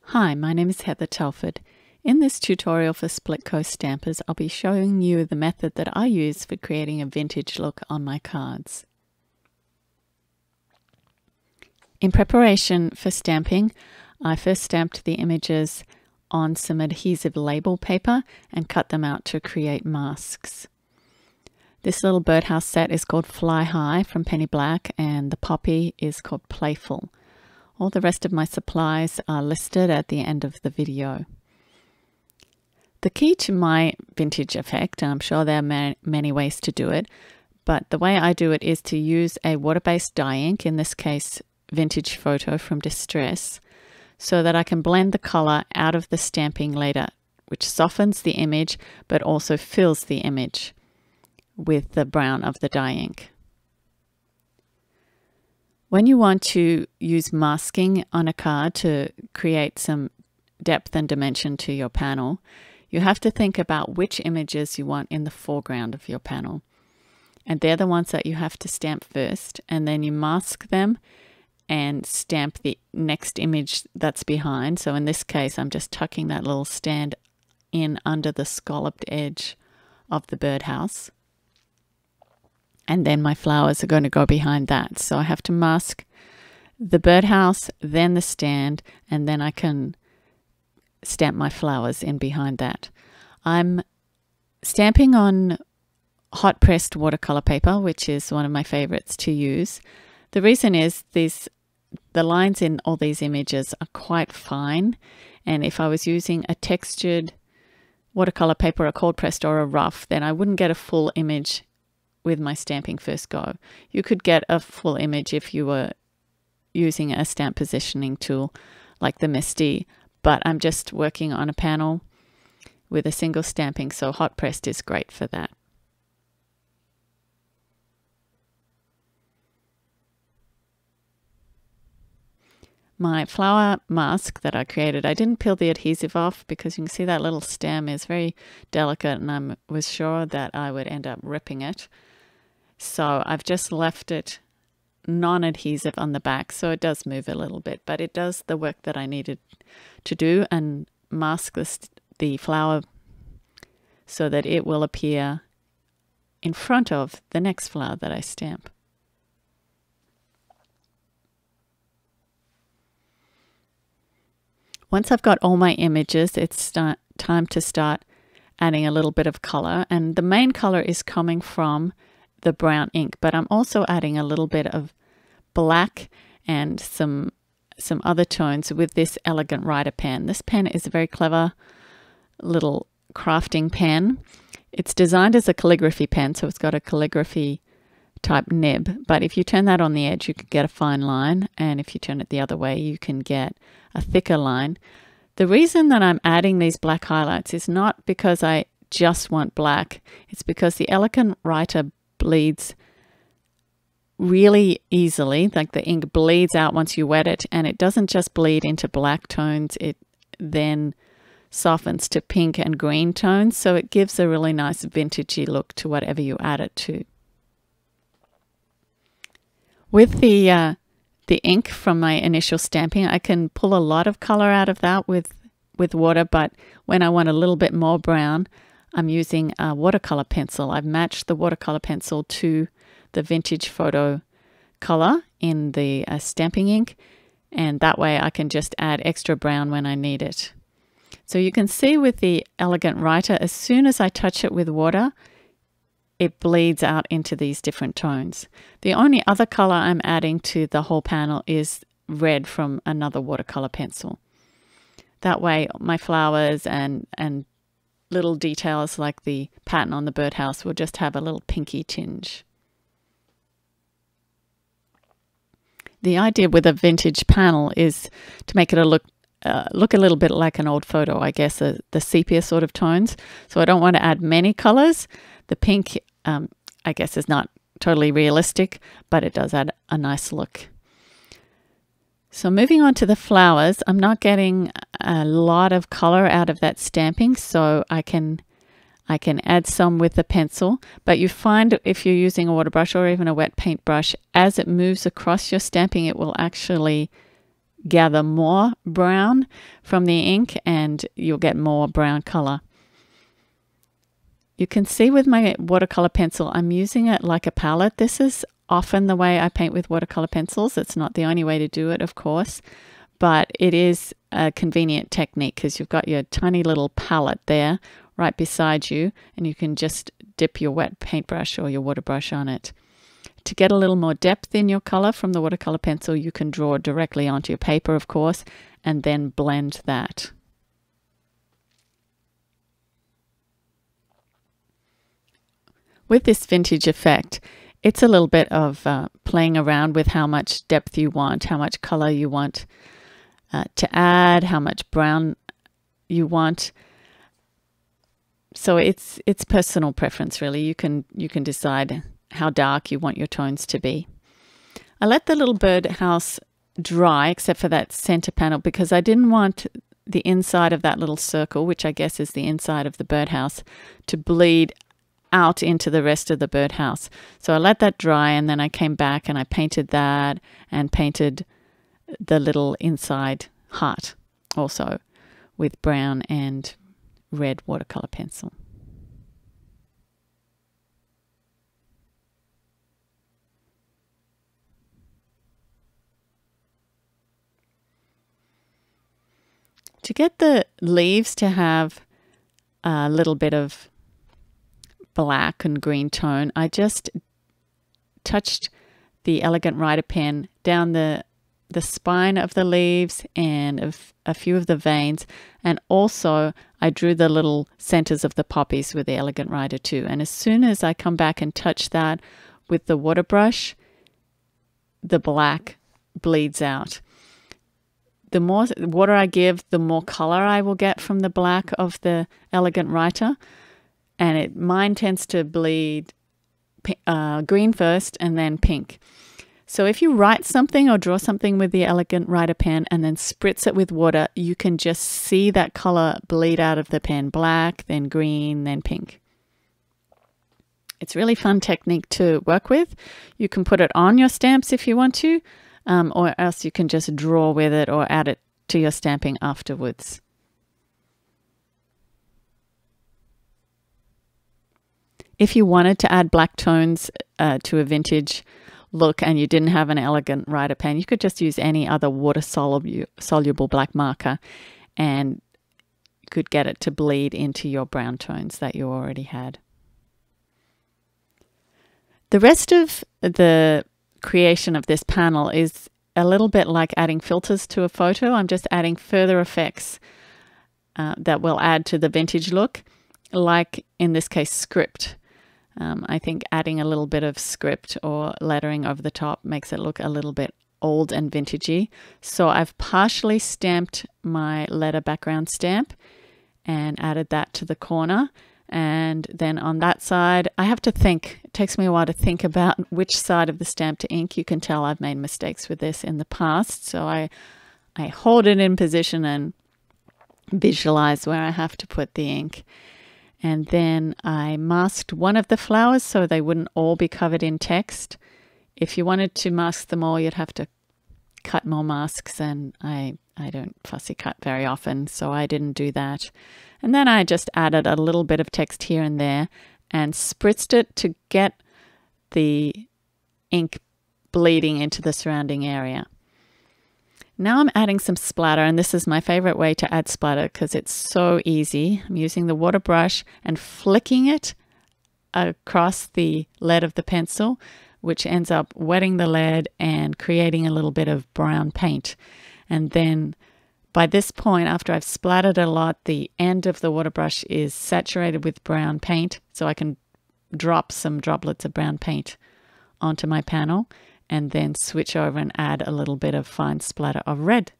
Hi, my name is Heather Telford. In this tutorial for Splitcoaststampers, I'll be showing you the method that I use for creating a vintage look on my cards. In preparation for stamping, I first stamped the images on some adhesive label paper and cut them out to create masks. This little birdhouse set is called Fly High from Penny Black, and the poppy is called Playful. All the rest of my supplies are listed at the end of the video. The key to my vintage effect, and I'm sure there are many ways to do it, but the way I do it is to use a water-based dye ink, in this case Vintage Photo from Distress, so that I can blend the color out of the stamping later, which softens the image but also fills the image with the brown of the dye ink. When you want to use masking on a card to create some depth and dimension to your panel, you have to think about which images you want in the foreground of your panel. And they're the ones that you have to stamp first, and then you mask them and stamp the next image that's behind. So in this case, I'm just tucking that little stand in under the scalloped edge of the birdhouse. And then my flowers are going to go behind that. So I have to mask the birdhouse, then the stand, and then I can stamp my flowers in behind that. I'm stamping on hot pressed watercolor paper, which is one of my favorites to use. The reason is the lines in all these images are quite fine, and if I was using a textured watercolor paper, a cold pressed or a rough, then I wouldn't get a full image with my stamping first go. You could get a full image if you were using a stamp positioning tool like the Misty, but I'm just working on a panel with a single stamping, so hot pressed is great for that. My flower mask that I created, I didn't peel the adhesive off because you can see that little stem is very delicate, and I was sure that I would end up ripping it. So I've just left it non-adhesive on the back, so it does move a little bit, but it does the work that I needed to do and mask the flower so that it will appear in front of the next flower that I stamp. Once I've got all my images, it's time to start adding a little bit of color, and the main color is coming from the brown ink, but I'm also adding a little bit of black and some other tones with this elegant writer pen. This pen is a very clever little crafting pen. It's designed as a calligraphy pen, so it's got a calligraphy type nib, but if you turn that on the edge you can get a fine line, and if you turn it the other way you can get a thicker line. The reason that I'm adding these black highlights is not because I just want black, it's because the elegant writer bleeds really easily, like the ink bleeds out once you wet it, and it doesn't just bleed into black tones, it then softens to pink and green tones, so it gives a really nice vintagey look to whatever you add it to. With the ink from my initial stamping, I can pull a lot of color out of that with water, but when I want a little bit more brown, I'm using a watercolor pencil. I've matched the watercolor pencil to the Vintage Photo color in the stamping ink, and that way I can just add extra brown when I need it. So you can see with the Elegant Writer, as soon as I touch it with water, it bleeds out into these different tones. The only other color I'm adding to the whole panel is red from another watercolor pencil. That way my flowers and little details like the pattern on the birdhouse will just have a little pinky tinge. The idea with a vintage panel is to make it look a little bit like an old photo, I guess, the sepia sort of tones. So I don't want to add many colors. The pink, I guess, is not totally realistic, but it does add a nice look. So moving on to the flowers, I'm not getting a lot of color out of that stamping, so I can add some with the pencil, but you find if you're using a water brush or even a wet paint brush, as it moves across your stamping, it will actually gather more brown from the ink and you'll get more brown color. You can see with my watercolor pencil, I'm using it like a palette. This is often the way I paint with watercolor pencils. It's not the only way to do it, of course, but it is a convenient technique because you've got your tiny little palette there right beside you, and you can just dip your wet paintbrush or your water brush on it. To get a little more depth in your color from the watercolor pencil, you can draw directly onto your paper, of course, and then blend that. With this vintage effect, it's a little bit of playing around with how much depth you want, how much color you want to add, how much brown you want. So it's personal preference, really. You can decide how dark you want your tones to be. I let the little birdhouse dry, except for that center panel, because I didn't want the inside of that little circle, which I guess is the inside of the birdhouse, to bleed out into the rest of the birdhouse. So I let that dry, and then I came back and I painted that and painted the little inside heart also with brown and red watercolor pencil. To get the leaves to have a little bit of black and green tone, I just touched the Elegant Writer pen down the spine of the leaves and a few of the veins, and also I drew the little centers of the poppies with the Elegant Writer too. And as soon as I come back and touch that with the water brush, the black bleeds out. The more water I give, the more color I will get from the black of the Elegant Writer. And mine tends to bleed green first and then pink. So if you write something or draw something with the Elegant Writer pen and then spritz it with water, you can just see that color bleed out of the pen. Black, then green, then pink. It's a really fun technique to work with. You can put it on your stamps if you want to, or else you can just draw with it or add it to your stamping afterwards. If you wanted to add black tones to a vintage look and you didn't have an Elegant Writer pen, you could just use any other water soluble black marker and you could get it to bleed into your brown tones that you already had. The rest of the creation of this panel is a little bit like adding filters to a photo. I'm just adding further effects that will add to the vintage look, like in this case script. I think adding a little bit of script or lettering over the top makes it look a little bit old and vintagey. So I've partially stamped my letter background stamp and added that to the corner. And then on that side, I have to think. It takes me a while to think about which side of the stamp to ink. You can tell I've made mistakes with this in the past. So I hold it in position and visualize where I have to put the ink. And then I masked one of the flowers so they wouldn't all be covered in text. If you wanted to mask them all, you'd have to cut more masks, and I don't fussy cut very often, so I didn't do that. And then I just added a little bit of text here and there and spritzed it to get the ink bleeding into the surrounding area. Now I'm adding some splatter, and this is my favorite way to add splatter because it's so easy. I'm using the water brush and flicking it across the lead of the pencil, which ends up wetting the lead and creating a little bit of brown paint. And then by this point, after I've splattered a lot, the end of the water brush is saturated with brown paint, so I can drop some droplets of brown paint onto my panel and then switch over and add a little bit of fine splatter of red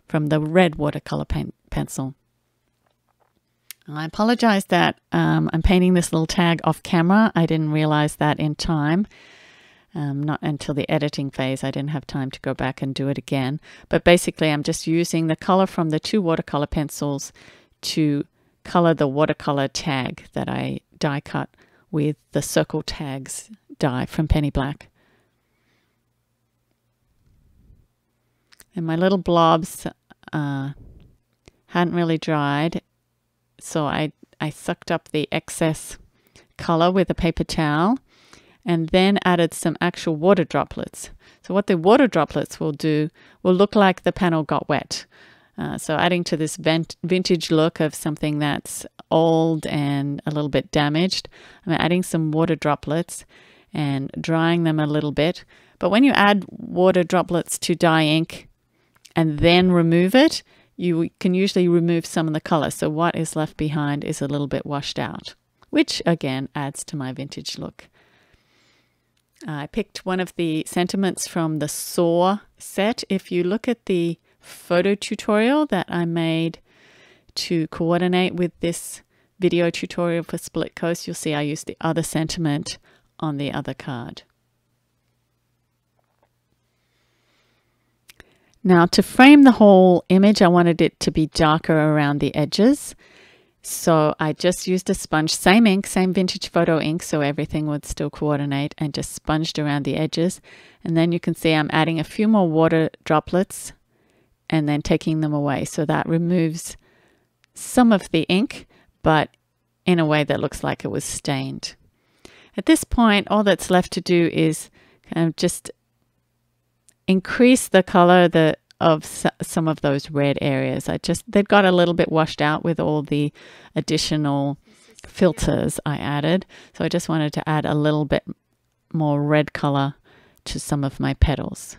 from the red watercolor pencil. I apologize that I'm painting this little tag off camera. I didn't realize that in time. Not until the editing phase. I didn't have time to go back and do it again. But basically, I'm just using the color from the two watercolor pencils to color the watercolor tag that I die cut with the Circle Tags die from Penny Black. And my little blobs hadn't really dried, so I sucked up the excess color with a paper towel and then added some actual water droplets. So what the water droplets will do will look like the panel got wet. So adding to this vintage look of something that's old and a little bit damaged, I'm adding some water droplets and drying them a little bit. But when you add water droplets to dye ink and then remove it, you can usually remove some of the color. So what is left behind is a little bit washed out, which again adds to my vintage look. I picked one of the sentiments from the Saw set. If you look at the photo tutorial that I made to coordinate with this video tutorial for Split Coast, you'll see I used the other sentiment on the other card. Now to frame the whole image, I wanted it to be darker around the edges. So I just used a sponge, same ink, same vintage photo ink, so everything would still coordinate, and just sponged around the edges. And then you can see I'm adding a few more water droplets and then taking them away. So that removes some of the ink, but in a way that looks like it was stained. At this point, all that's left to do is kind of just increase the color of some of those red areas. They'd got a little bit washed out with all the additional filters I added. So I just wanted to add a little bit more red color to some of my petals.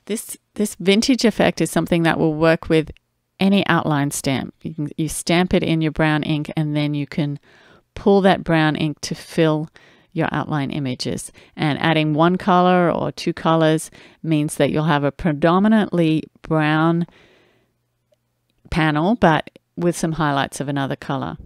This vintage effect is something that will work with any outline stamp. You stamp it in your brown ink, and then you can pull that brown ink to fill your outline images. And adding one color or two colors means that you'll have a predominantly brown panel, but with some highlights of another color.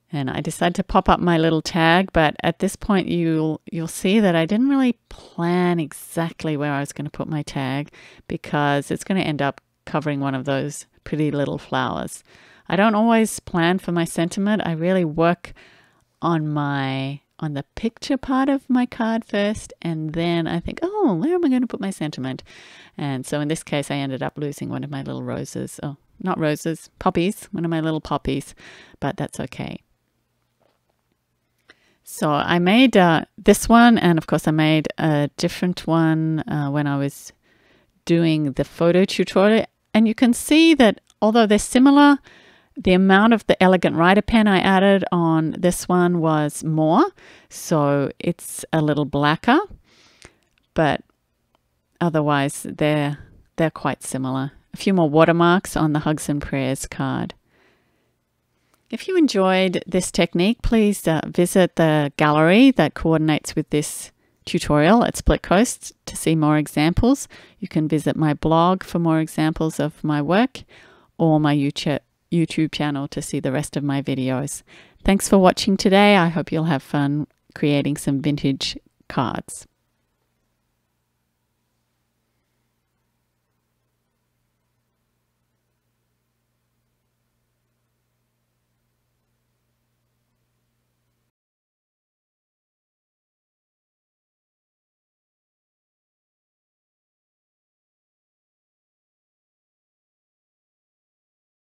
And I decided to pop up my little tag, but at this point you'll see that I didn't really plan exactly where I was going to put my tag, because it's going to end up covering one of those pretty little flowers. I don't always plan for my sentiment. I really work on the picture part of my card first, and then I think, oh, where am I going to put my sentiment? And so in this case, I ended up losing one of my little roses. Oh, not roses, poppies, one of my little poppies, but that's okay. So I made this one, and of course I made a different one when I was doing the photo tutorial. And you can see that although they're similar, the amount of the elegant writer pen I added on this one was more. So it's a little blacker, but otherwise they're quite similar. A few more watermarks on the Hugs and Prayers card. If you enjoyed this technique, please visit the gallery that coordinates with this tutorial at Split Coast to see more examples. You can visit my blog for more examples of my work, or my YouTube channel to see the rest of my videos. Thanks for watching today. I hope you'll have fun creating some vintage cards.